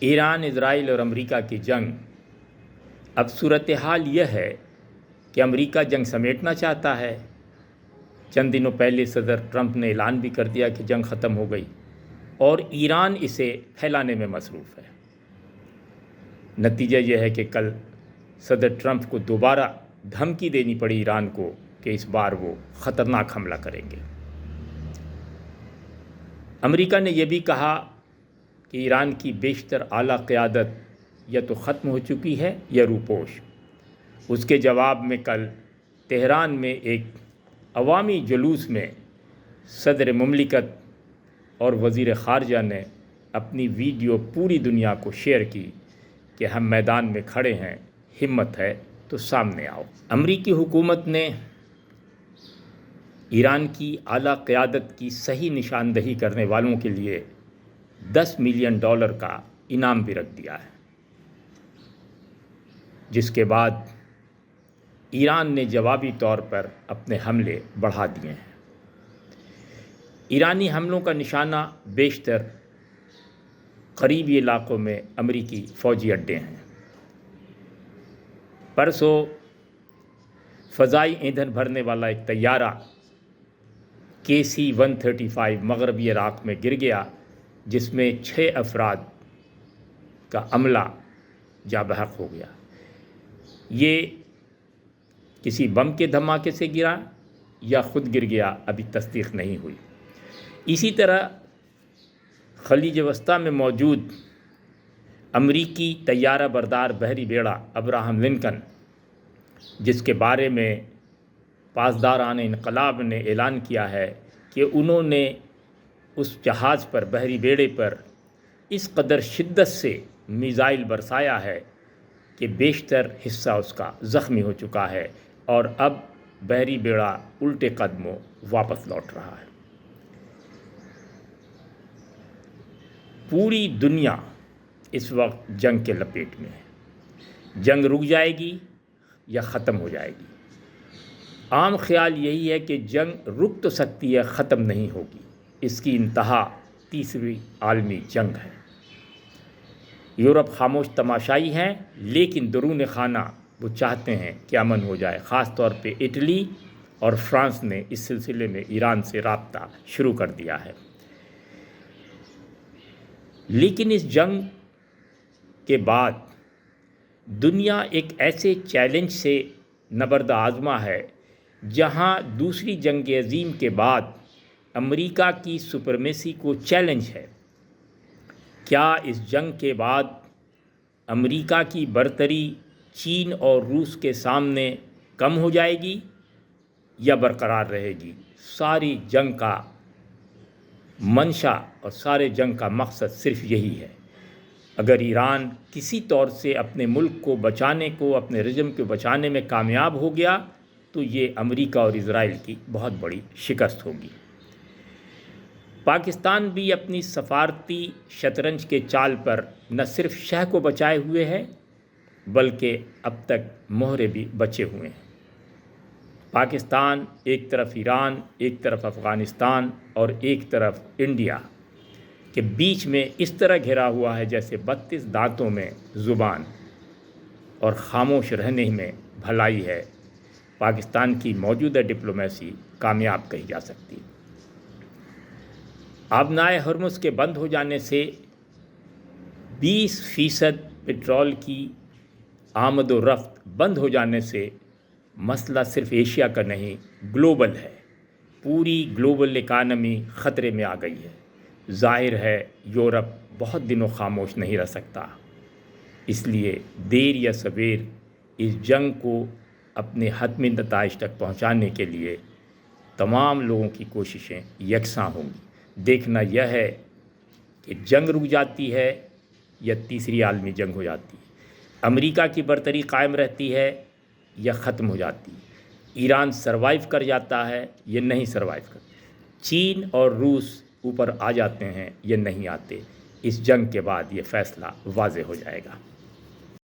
ایران، اسرائیل اور امریکہ کی جنگ۔ اب صورتحال یہ ہے کہ امریکہ جنگ سمیٹنا چاہتا ہے۔ چند دنوں پہلے صدر ٹرمپ نے اعلان بھی کر دیا کہ جنگ ختم ہو گئی، اور ایران اسے پھیلانے میں مصروف ہے۔ نتیجہ یہ ہے کہ کل صدر ٹرمپ کو دوبارہ دھمکی دینی پڑی ایران کو کہ اس بار وہ خطرناک حملہ کریں گے۔ امریکہ نے یہ بھی کہا کہ ایران کی بیشتر اعلیٰ قیادت یا تو ختم ہو چکی ہے یا روپوش۔ اس کے جواب میں کل تہران میں ایک عوامی جلوس میں صدر مملکت اور وزیر خارجہ نے اپنی ویڈیو پوری دنیا کو شیئر کی کہ ہم میدان میں کھڑے ہیں، ہمت ہے تو سامنے آؤ۔ امریکی حکومت نے ایران کی اعلیٰ قیادت کی صحیح نشاندہی کرنے والوں کے لیے $10 ملین کا انعام بھی رکھ دیا ہے، جس کے بعد ایران نے جوابی طور پر اپنے حملے بڑھا دیے ہیں۔ ایرانی حملوں کا نشانہ بیشتر قریبی علاقوں میں امریکی فوجی اڈے ہیں۔ پرسوں فضائی ایندھن بھرنے والا ایک طیارہ KC-135 مغربی عراق میں گر گیا، جس میں 6 افراد کا عملہ جاں بحق ہو گیا۔ یہ کسی بم کے دھماکے سے گرا یا خود گر گیا، ابھی تصدیق نہیں ہوئی۔ اسی طرح خلیج وسطیٰ میں موجود امریکی طیارہ بردار بحری بیڑا ابراہم لنکن، جس کے بارے میں پاسداران انقلاب نے اعلان کیا ہے کہ انہوں نے اس جہاز پر، بحری بیڑے پر اس قدر شدت سے میزائل برسایا ہے کہ بیشتر حصہ اس کا زخمی ہو چکا ہے، اور اب بحری بیڑا الٹے قدموں واپس لوٹ رہا ہے۔ پوری دنیا اس وقت جنگ کے لپیٹ میں ہے۔ جنگ رک جائے گی یا ختم ہو جائے گی؟ عام خیال یہی ہے کہ جنگ رک تو سکتی ہے، ختم نہیں ہوگی۔ اس کی انتہا تیسری عالمی جنگ ہے۔ یورپ خاموش تماشائی ہیں، لیکن درون خانہ وہ چاہتے ہیں کہ امن ہو جائے۔ خاص طور پہ اٹلی اور فرانس نے اس سلسلے میں ایران سے رابطہ شروع کر دیا ہے۔ لیکن اس جنگ کے بعد دنیا ایک ایسے چیلنج سے نبرد آزما ہے جہاں دوسری جنگ عظیم کے بعد امریکہ کی سپرمیسی کو چیلنج ہے۔ کیا اس جنگ کے بعد امریکہ کی برتری چین اور روس کے سامنے کم ہو جائے گی یا برقرار رہے گی؟ ساری جنگ کا منشا اور سارے جنگ کا مقصد صرف یہی ہے۔ اگر ایران کسی طور سے اپنے ملک کو بچانے کو، اپنے رژیم کو بچانے میں کامیاب ہو گیا تو یہ امریکہ اور اسرائیل کی بہت بڑی شکست ہوگی۔ پاکستان بھی اپنی سفارتی شطرنج کے چال پر نہ صرف شہ کو بچائے ہوئے ہے، بلکہ اب تک مہرے بھی بچے ہوئے ہیں۔ پاکستان ایک طرف ایران، ایک طرف افغانستان اور ایک طرف انڈیا کے بیچ میں اس طرح گھرا ہوا ہے جیسے 32 دانتوں میں زبان، اور خاموش رہنے میں بھلائی ہے۔ پاکستان کی موجودہ ڈپلومیسی کامیاب کہی جا سکتی۔ آبنائے ہرمز کے بند ہو جانے سے 20% پٹرول کی آمد و رفت بند ہو جانے سے مسئلہ صرف ایشیا کا نہیں، گلوبل ہے۔ پوری گلوبل اکانومی خطرے میں آ گئی ہے۔ ظاہر ہے یورپ بہت دنوں خاموش نہیں رہ سکتا، اس لیے دیر یا سویر اس جنگ کو اپنے حتمی نتائج تک پہنچانے کے لیے تمام لوگوں کی کوششیں یکساں ہوں گی۔ دیکھنا یہ ہے کہ جنگ رک جاتی ہے یا تیسری عالمی جنگ ہو جاتی ہے، امریکہ کی برتری قائم رہتی ہے یا ختم ہو جاتی ہے، ایران سروائیو کر جاتا ہے یا نہیں سروائیو کرتا، چین اور روس اوپر آ جاتے ہیں یا نہیں آتے۔ اس جنگ کے بعد یہ فیصلہ واضح ہو جائے گا۔